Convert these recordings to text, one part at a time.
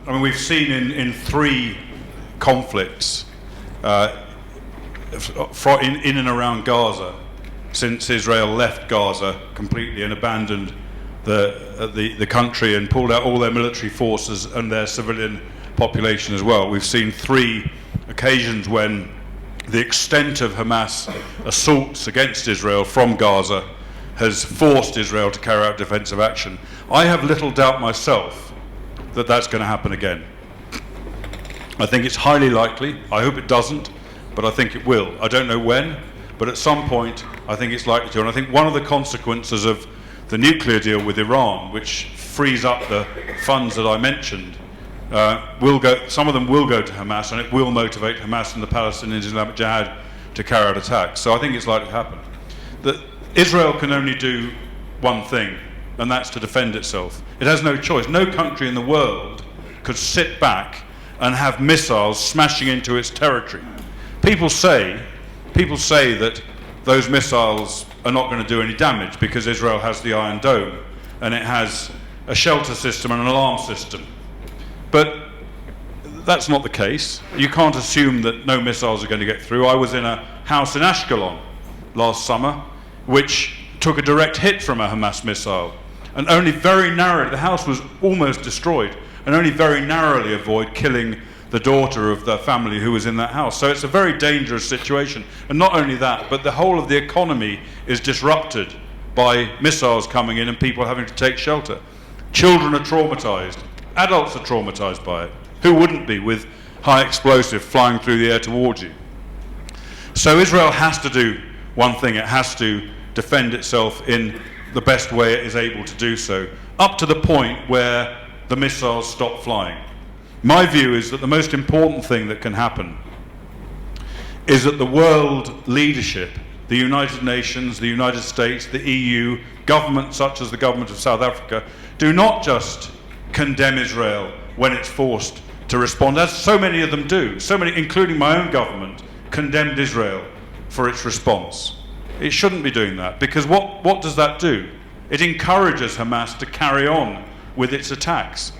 I mean, we've seen in three conflicts in and around Gaza since Israel left Gaza completely and abandoned the country and pulled out all their military forces and their civilian population as well. We've seen three occasions when the extent of Hamas assaults against Israel from Gaza has forced Israel to carry out defensive action. I have little doubt myself that that's going to happen again. I think it's highly likely. I hope it doesn't, but I think it will. I don't know when, but at some point I think it's likely to. And I think one of the consequences of the nuclear deal with Iran, which frees up the funds that I mentioned, some of them will go to Hamas, and it will motivate Hamas and the Palestinian Islamic Jihad to carry out attacks. So I think it's likely to happen. That Israel can only do one thing, and that's to defend itself. It has no choice. No country in the world could sit back and have missiles smashing into its territory. People say that those missiles are not going to do any damage because Israel has the Iron Dome and it has a shelter system and an alarm system. But that's not the case. You can't assume that no missiles are going to get through. I was in a house in Ashkelon last summer which took a direct hit from a Hamas missile, and only very narrowly, the house was almost destroyed, and only very narrowly avoid killing the daughter of the family who was in that house. So it's a very dangerous situation. And not only that, but the whole of the economy is disrupted by missiles coming in and people having to take shelter. Children are traumatized. Adults are traumatized by it. Who wouldn't be, with high explosive flying through the air towards you? So Israel has to do one thing. It has to defend itself in the best way it is able to do so, up to the point where the missiles stop flying. My view is that the most important thing that can happen is that the world leadership, the United Nations, the United States, the EU, governments such as the government of South Africa, do not just condemn Israel when it's forced to respond, as so many of them do. So many, including my own government, condemned Israel for its response. It shouldn't be doing that, because what does that do? It encourages Hamas to carry on with its attacks.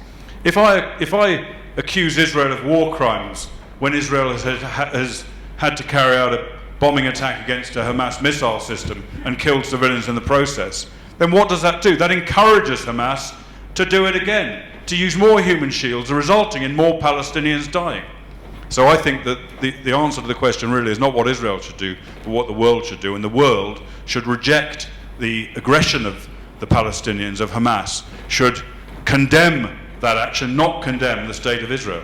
If I accuse Israel of war crimes when Israel has had to carry out a bombing attack against a Hamas missile system and killed civilians in the process, then what does that do? That encourages Hamas to do it again, to use more human shields, resulting in more Palestinians dying. So I think that the answer to the question really is not what Israel should do, but what the world should do. And the world should reject the aggression of the Palestinians, of Hamas, should condemn that action, not condemn the state of Israel.